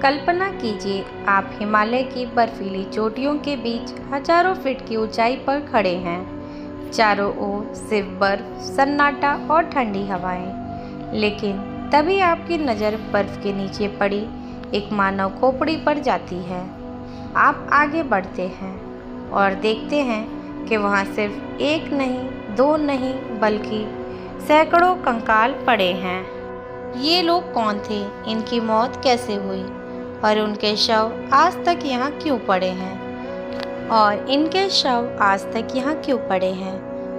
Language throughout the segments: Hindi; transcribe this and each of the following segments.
कल्पना कीजिए, आप हिमालय की बर्फीली चोटियों के बीच हजारों फीट की ऊंचाई पर खड़े हैं। चारों ओर सिर्फ बर्फ, सन्नाटा और ठंडी हवाएं। लेकिन तभी आपकी नज़र बर्फ के नीचे पड़ी एक मानव खोपड़ी पर जाती है। आप आगे बढ़ते हैं और देखते हैं कि वहाँ सिर्फ एक नहीं, दो नहीं, बल्कि सैकड़ों कंकाल पड़े हैं। ये लोग कौन थे, इनकी मौत कैसे हुई और उनके शव आज तक यहाँ क्यों पड़े हैं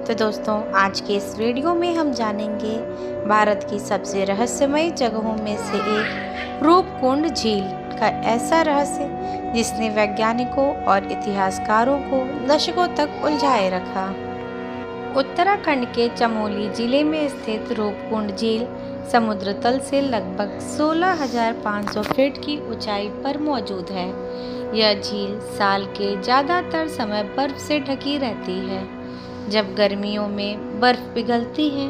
तो दोस्तों, आज के इस वीडियो में हम जानेंगे भारत की सबसे रहस्यमयी जगहों में से एक रूपकुंड झील का ऐसा रहस्य जिसने वैज्ञानिकों और इतिहासकारों को दशकों तक उलझाए रखा। उत्तराखंड के चमोली जिले में स्थित रूपकुंड झील समुद्र तल से लगभग 16,500 फीट की ऊंचाई पर मौजूद है। यह झील साल के ज़्यादातर समय बर्फ से ढकी रहती है। जब गर्मियों में बर्फ पिघलती है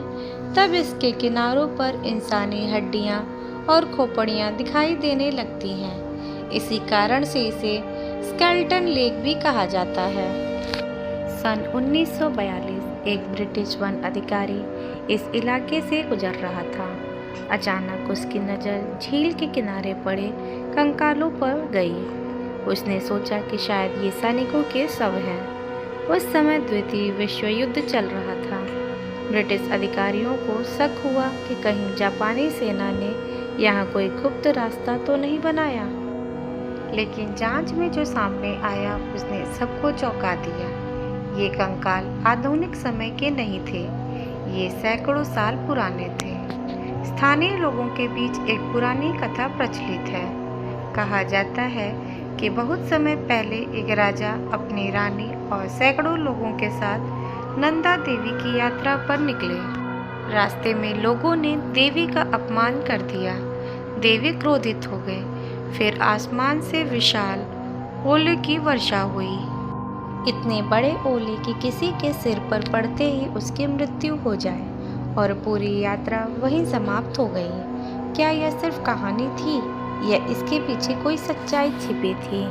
तब इसके किनारों पर इंसानी हड्डियां और खोपड़ियां दिखाई देने लगती हैं। इसी कारण से इसे स्केलेटन लेक भी कहा जाता है। सन 1942 एक ब्रिटिश वन अधिकारी इस इलाके से गुजर रहा था। अचानक उसकी नज़र झील के किनारे पड़े कंकालों पर गई। उसने सोचा कि शायद ये सैनिकों के शव हैं। उस समय द्वितीय विश्व युद्ध चल रहा था। ब्रिटिश अधिकारियों को शक हुआ कि कहीं जापानी सेना ने यहाँ कोई गुप्त रास्ता तो नहीं बनाया। लेकिन जांच में जो सामने आया उसने सबको चौंका दिया। ये कंकाल आधुनिक समय के नहीं थे, ये सैकड़ों साल पुराने थे। स्थानीय लोगों के बीच एक पुरानी कथा प्रचलित है। कहा जाता है कि बहुत समय पहले एक राजा अपनी रानी और सैकड़ों लोगों के साथ नंदा देवी की यात्रा पर निकले। रास्ते में लोगों ने देवी का अपमान कर दिया। देवी क्रोधित हो गए। फिर आसमान से विशाल ओले की वर्षा हुई। इतने बड़े ओले कि किसी के सिर पर पड़ते ही उसकी मृत्यु हो जाए और पूरी यात्रा वहीं समाप्त हो गई। क्या यह सिर्फ कहानी थी या इसके पीछे कोई सच्चाई छिपी थी?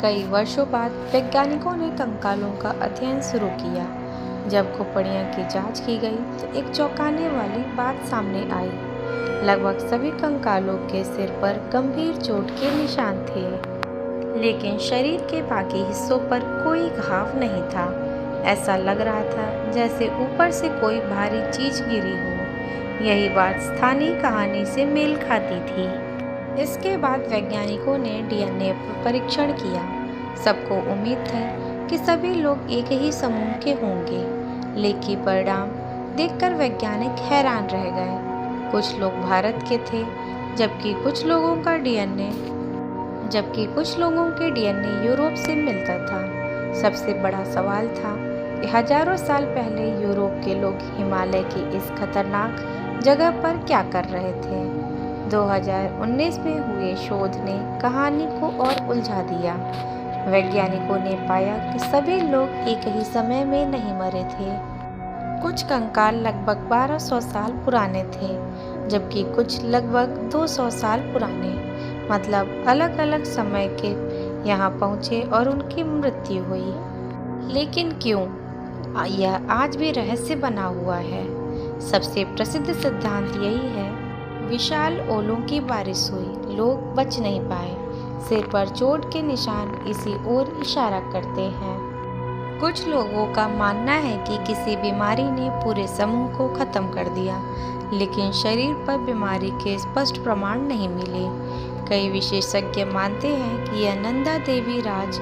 कई वर्षों बाद वैज्ञानिकों ने कंकालों का अध्ययन शुरू किया। जब खोपड़ियों की जांच की गई तो एक चौंकाने वाली बात सामने आई। लगभग सभी कंकालों के सिर पर गंभीर चोट के निशान थे, लेकिन शरीर के बाकी हिस्सों पर कोई घाव नहीं था। ऐसा लग रहा था जैसे ऊपर से कोई भारी चीज गिरी हो। यही बात स्थानीय कहानी से मेल खाती थी। इसके बाद वैज्ञानिकों ने डीएनए परीक्षण किया। सबको उम्मीद थी कि सभी लोग एक ही समूह के होंगे, लेकिन परिणाम देखकर वैज्ञानिक हैरान रह गए। कुछ लोग भारत के थे, जबकि कुछ लोगों के डीएनए यूरोप से मिलता था। सबसे बड़ा सवाल था कि हजारों साल पहले यूरोप के लोग हिमालय की इस खतरनाक जगह पर क्या कर रहे थे। 2019 में हुए शोध ने कहानी को और उलझा दिया। वैज्ञानिकों ने पाया कि सभी लोग एक ही समय में नहीं मरे थे। कुछ कंकाल लगभग 1200 साल पुराने थे, जबकि कुछ लगभग 200 साल पुराने, मतलब अलग अलग समय के यहाँ पहुँचे और उनकी मृत्यु हुई। लेकिन क्यों? यह आज भी रहस्य बना हुआ है। सबसे प्रसिद्ध सिद्धांत यही है, विशाल ओलों की बारिश हुई, लोग बच नहीं पाए। सिर पर चोट के निशान इसी ओर इशारा करते हैं। कुछ लोगों का मानना है कि किसी बीमारी ने पूरे समूह को खत्म कर दिया, लेकिन शरीर पर बीमारी के स्पष्ट प्रमाण नहीं मिले। कई विशेषज्ञ मानते हैं कि यह नंदा देवी राज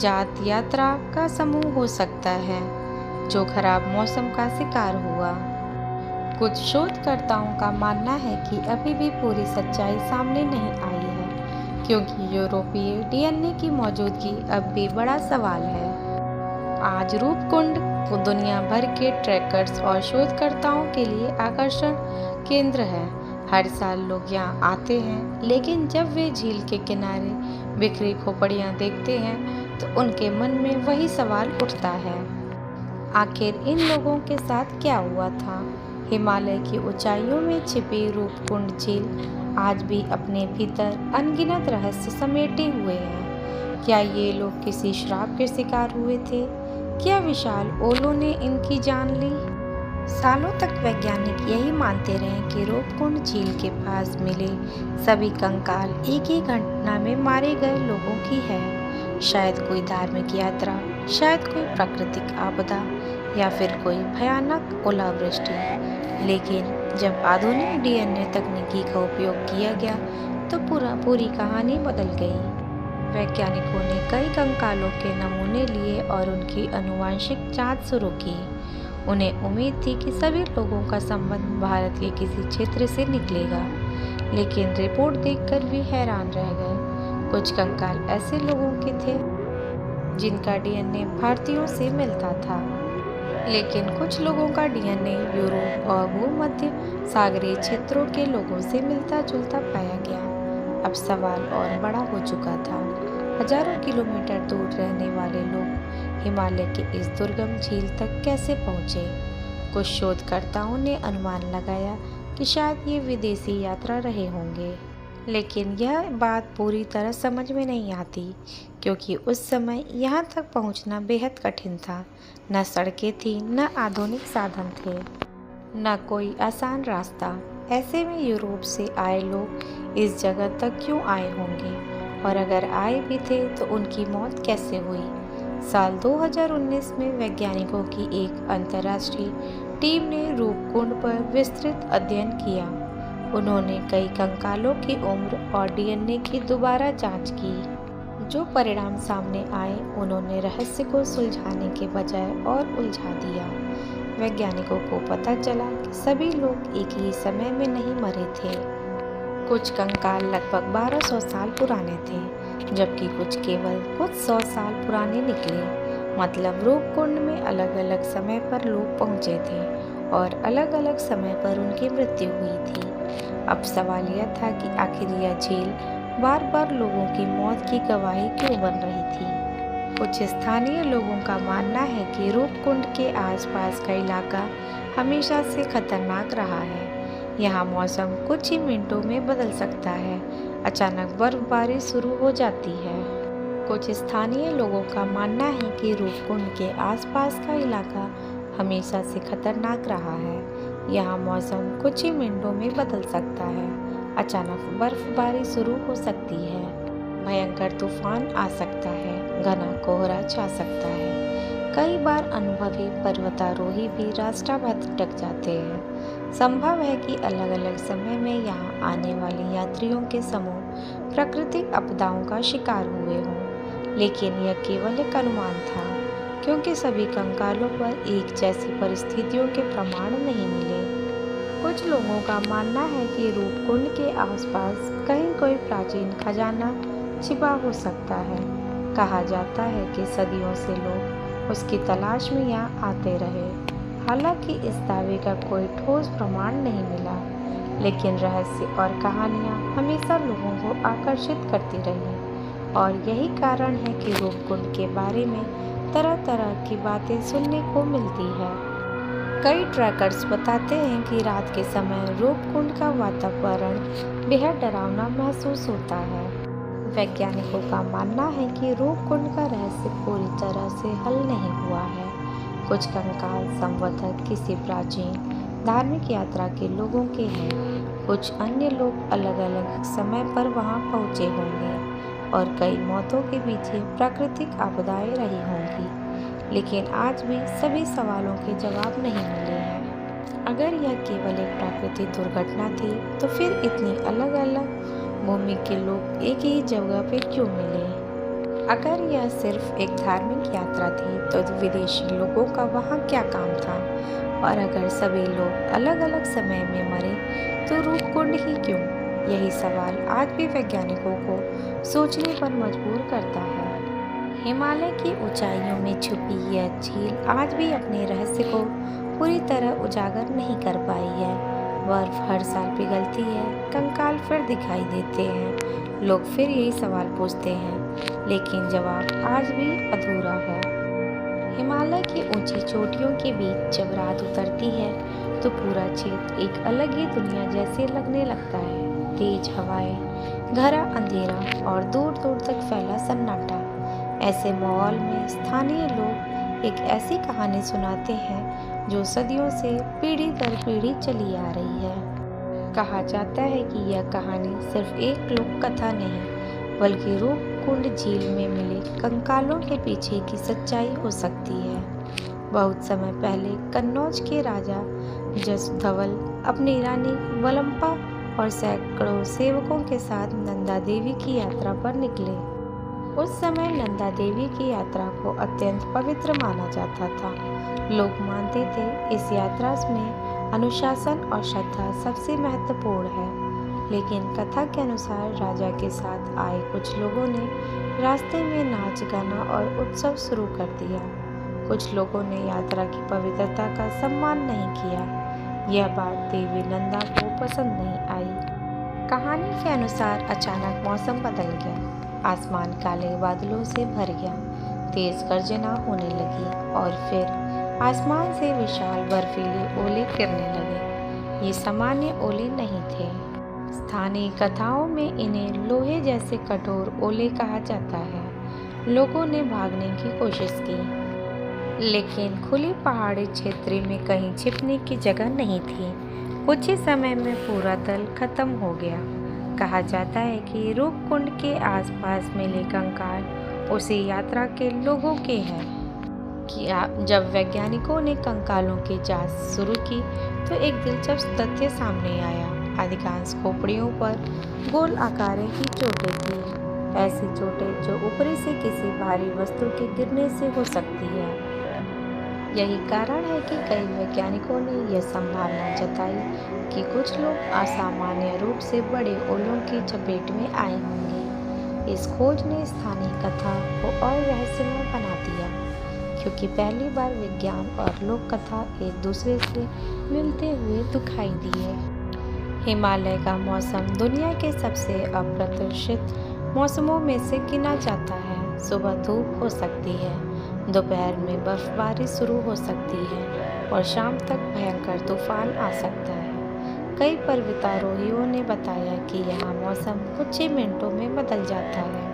जात यात्रा का समूह हो सकता है, जो खराब मौसम का शिकार हुआ। कुछ शोधकर्ताओं का मानना है कि अभी भी पूरी सच्चाई सामने नहीं आई है, क्योंकि यूरोपीय डीएनए की मौजूदगी अब भी बड़ा सवाल है। आज रूपकुंड दुनिया भर के ट्रैकर्स और शोधकर्ताओं के लिए आकर्षण केंद्र है। हर साल लोग यहाँ आते हैं, लेकिन जब वे झील के किनारे बिखरी खोपड़ियाँ देखते हैं तो उनके मन में वही सवाल उठता है, आखिर इन लोगों के साथ क्या हुआ था? हिमालय की ऊंचाइयों में छिपी रूपकुंड झील आज भी अपने भीतर अनगिनत रहस्य समेटे हुए हैं। क्या ये लोग किसी श्राप के शिकार हुए थे? क्या विशाल ओलों ने इनकी जान ली? सालों तक वैज्ञानिक यही मानते रहे कि रूपकुंड झील के पास मिले सभी कंकाल एक ही घटना में मारे गए लोगों की है। शायद कोई धार्मिक यात्रा, शायद कोई प्राकृतिक आपदा, या फिर कोई भयानक ओलावृष्टि। लेकिन जब आधुनिक डीएनए तकनीकी का उपयोग किया गया तो पूरी कहानी बदल गई। वैज्ञानिकों ने कई कंकालों के नमूने लिए और उनकी आनुवंशिक जांच शुरू की। उन्हें उम्मीद थी कि सभी लोगों का संबंध भारत के किसी क्षेत्र से निकलेगा, लेकिन रिपोर्ट देखकर भी हैरान रह गए। कुछ कंकाल ऐसे लोगों के थे जिनका डीएनए भारतीयों से मिलता था, लेकिन कुछ लोगों का डीएनए यूरोप और भूमध्य सागरीय क्षेत्रों के लोगों से मिलता जुलता पाया गया। अब सवाल और बड़ा हो चुका था। हजारों किलोमीटर दूर रहने वाले लोग हिमालय के इस दुर्गम झील तक कैसे पहुँचे? कुछ शोधकर्ताओं ने अनुमान लगाया कि शायद ये विदेशी यात्रा रहे होंगे, लेकिन यह बात पूरी तरह समझ में नहीं आती, क्योंकि उस समय यहाँ तक पहुँचना बेहद कठिन था। न सड़कें थीं, न आधुनिक साधन थे, न कोई आसान रास्ता। ऐसे में यूरोप से आए लोग इस जगह तक क्यों आए होंगे, और अगर आए भी थे तो उनकी मौत कैसे हुई? साल 2019 में वैज्ञानिकों की एक अंतर्राष्ट्रीय टीम ने रूपकुंड पर विस्तृत अध्ययन किया। उन्होंने कई कंकालों की उम्र और डीएनए की दोबारा जांच की। जो परिणाम सामने आए उन्होंने रहस्य को सुलझाने के बजाय और उलझा दिया। वैज्ञानिकों को पता चला कि सभी लोग एक ही समय में नहीं मरे थे। कुछ कंकाल लगभग 1200 साल पुराने थे, जबकि कुछ केवल कुछ 100 साल पुराने निकले। मतलब रूपकुंड में अलग अलग समय पर लोग पहुंचे थे और अलग अलग समय पर उनकी मृत्यु हुई थी। अब सवाल यह था कि आखिर यह झील बार बार लोगों की मौत की गवाही क्यों बन रही थी? कुछ स्थानीय लोगों का मानना है कि रूपकुंड के आसपास का इलाका हमेशा से खतरनाक रहा है। यहाँ मौसम कुछ ही मिनटों में बदल सकता है। अचानक बर्फबारी शुरू हो जाती है। कुछ स्थानीय लोगों का मानना है कि रूपकुंड के आसपास का इलाका हमेशा से खतरनाक रहा है। यहाँ मौसम कुछ ही मिनटों में बदल सकता है। अचानक बर्फबारी शुरू हो सकती है। भयंकर तूफान आ सकता है। घना कोहरा छा सकता है। कई बार अनुभवी पर्वतारोही भी रास्ता भटक जाते हैं। संभव है कि अलग अलग समय में यहाँ आने वाले यात्रियों के समूह प्राकृतिक आपदाओं का शिकार हुए हों, लेकिन यह केवल एक अनुमान था, क्योंकि सभी कंकालों पर एक जैसी परिस्थितियों के प्रमाण नहीं मिले। कुछ लोगों का मानना है कि रूपकुंड के आसपास कहीं कोई प्राचीन खजाना छिपा हो सकता है। कहा जाता है कि सदियों से लोग उसकी तलाश में यहाँ आते रहे। हालांकि इस दावे का कोई ठोस प्रमाण नहीं मिला, लेकिन रहस्य और कहानियाँ हमेशा लोगों को आकर्षित करती रही, और यही कारण है कि रूपकुंड के बारे में तरह तरह की बातें सुनने को मिलती है। कई ट्रैकर्स बताते हैं कि रात के समय रूपकुंड का वातावरण बेहद डरावना महसूस होता है। वैज्ञानिकों का मानना है कि रूपकुंड का रहस्य पूरी तरह से हल नहीं हुआ है। कुछ कंकाल संभवतः किसी प्राचीन धार्मिक यात्रा के लोगों के हैं। कुछ अन्य लोग अलग अलग समय पर वहां पहुंचे होंगे, और कई मौतों के पीछे प्राकृतिक आपदाएं रही होंगी। लेकिन आज भी सभी सवालों के जवाब नहीं मिले हैं। अगर यह केवल एक प्राकृतिक दुर्घटना थी, तो फिर इतनी अलग अलग भूमि के लोग एक ही जगह पे क्यों मिले? अगर यह सिर्फ एक धार्मिक यात्रा थी, तो विदेशी लोगों का वहाँ क्या काम था? और अगर सभी लोग अलग अलग समय में मरे, तो रूपकुंड ही क्यों? यही सवाल आज भी वैज्ञानिकों को सोचने पर मजबूर करता है। हिमालय की ऊंचाइयों में छुपी यह झील आज भी अपने रहस्य को पूरी तरह उजागर नहीं कर पाई है। बर्फ हर साल पिघलती है, कंकाल फिर दिखाई देते हैं, लोग फिर यही सवाल पूछते हैं, लेकिन जवाब आज भी अधूरा है। हिमालय की ऊंची चोटियों के बीच जब रात उतरती है, तो पूरा क्षेत्र एक अलग ही दुनिया जैसे लगने लगता है। तेज हवाएं, घना अंधेरा और दूर दूर तक फैला सन्नाटा। ऐसे माहौल में स्थानीय लोग एक ऐसी कहानी सुनाते हैं जो सदियों से पीढ़ी दर पीढ़ी चली आ रही है। कहा जाता है कि यह कहानी सिर्फ एक लोक कथा नहीं, बल्कि रूपकुंड झील में मिले कंकालों के पीछे की सच्चाई हो सकती है। बहुत समय पहले कन्नौज के राजा जसधवल अपनी रानी वलंपा और सैकड़ों सेवकों के साथ नंदा देवी की यात्रा पर निकले। उस समय नंदा देवी की यात्रा को अत्यंत पवित्र माना जाता था। लोग मानते थे इस यात्रा में अनुशासन और श्रद्धा सबसे महत्वपूर्ण है। लेकिन कथा के अनुसार राजा के साथ आए कुछ लोगों ने रास्ते में नाच गाना और उत्सव शुरू कर दिया। कुछ लोगों ने यात्रा की पवित्रता का सम्मान नहीं किया। यह बात देवी नंदा को पसंद नहीं आई। कहानी के अनुसार अचानक मौसम बदल गया। आसमान काले बादलों से भर गया, तेज गर्जना होने लगी और फिर आसमान से विशाल बर्फीले ओले गिरने लगे। ये सामान्य ओले नहीं थे। स्थानीय कथाओं में इन्हें लोहे जैसे कठोर ओले कहा जाता है। लोगों ने भागने की कोशिश की, लेकिन खुली पहाड़ी क्षेत्र में कहीं छिपने की जगह नहीं थी। कुछ ही समय में पूरा दल खत्म हो गया। कहा जाता है कि रूपकुंड के आसपास मिले कंकाल उसी यात्रा के लोगों के हैं। जब वैज्ञानिकों ने कंकालों की जांच शुरू की तो एक दिलचस्प तथ्य सामने आया। अधिकांश खोपड़ियों पर गोल आकारें की चोटें थी, ऐसी चोटें जो ऊपरी से किसी भारी वस्तु के गिरने से हो सकती है। यही कारण है कि कई वैज्ञानिकों ने यह संभावना जताई कि कुछ लोग असामान्य रूप से बड़े ओलों की चपेट में आए होंगे। इस खोज ने स्थानीय कथा को और रहस्यमय बना दिया, क्योंकि पहली बार विज्ञान और लोक कथा एक दूसरे से मिलते हुए दिखाई दिए। हिमालय का मौसम दुनिया के सबसे अप्रत्याशित मौसमों में से गिना जाता है। सुबह धूप हो सकती है, दोपहर में बर्फबारी शुरू हो सकती है और शाम तक भयंकर तूफान आ सकता है। कई पर्वतारोहियों ने बताया कि यहाँ मौसम कुछ ही मिनटों में बदल जाता है।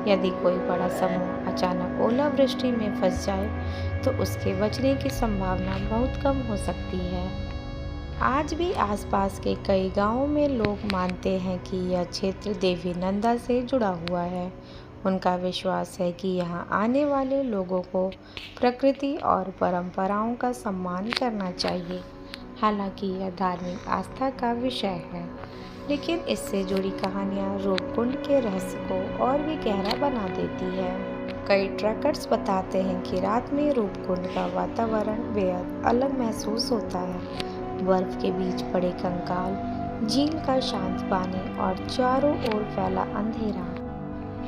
यदि कोई बड़ा समूह अचानक ओलावृष्टि में फंस जाए तो उसके बचने की संभावना बहुत कम हो सकती है। आज भी आसपास के कई गांवों में लोग मानते हैं कि यह क्षेत्र देवी नंदा से जुड़ा हुआ है। उनका विश्वास है कि यहाँ आने वाले लोगों को प्रकृति और परंपराओं का सम्मान करना चाहिए। हालांकि यह धार्मिक आस्था का विषय है, लेकिन इससे जुड़ी कहानियाँ रूपकुंड के रहस्य को और भी गहरा बना देती है। कई ट्रैकर्स बताते हैं कि रात में रूपकुंड का वातावरण बेहद अलग महसूस होता है। बर्फ के बीच पड़े कंकाल, झील का शांत पानी और चारों ओर फैला अंधेरा।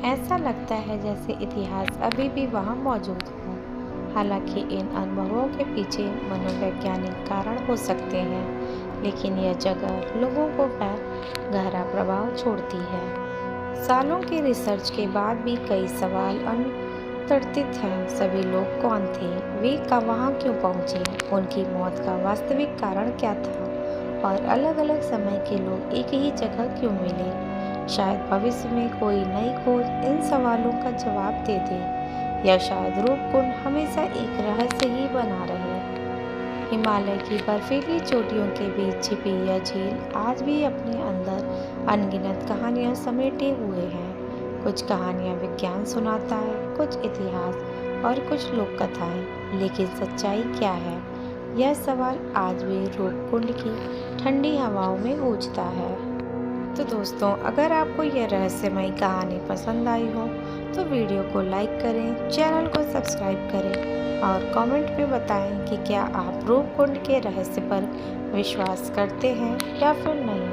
ऐसा लगता है जैसे इतिहास अभी भी वहाँ मौजूद हो। हालांकि इन अनुभवों के पीछे मनोवैज्ञानिक कारण हो सकते हैं, लेकिन यह जगह लोगों को गहरा प्रभाव छोड़ती है। सालों के रिसर्च के बाद भी कई सवाल अनुत्तरित हैं। सभी लोग कौन थे? वे वहाँ क्यों पहुँचे? उनकी मौत का वास्तविक कारण क्या था? और अलग अलग समय के लोग एक ही जगह क्यों मिले? शायद भविष्य में कोई नई खोज इन सवालों का जवाब दे दे, या शायद रूपकुंड हमेशा एक रहस्य ही बना रहे। हिमालय की बर्फीली चोटियों के बीच छिपी यह झील आज भी अपने अंदर अनगिनत कहानियाँ समेटे हुए है। कुछ कहानियाँ विज्ञान सुनाता है, कुछ इतिहास और कुछ लोक कथाएं। लेकिन सच्चाई क्या है? यह सवाल आज भी रूपकुंड की ठंडी हवाओं में गूंजता है। तो दोस्तों, अगर आपको यह रहस्यमयी कहानी पसंद आई हो तो वीडियो को लाइक करें, चैनल को सब्सक्राइब करें और कमेंट में बताएं कि क्या आप रूपकुंड के रहस्य पर विश्वास करते हैं या फिर नहीं।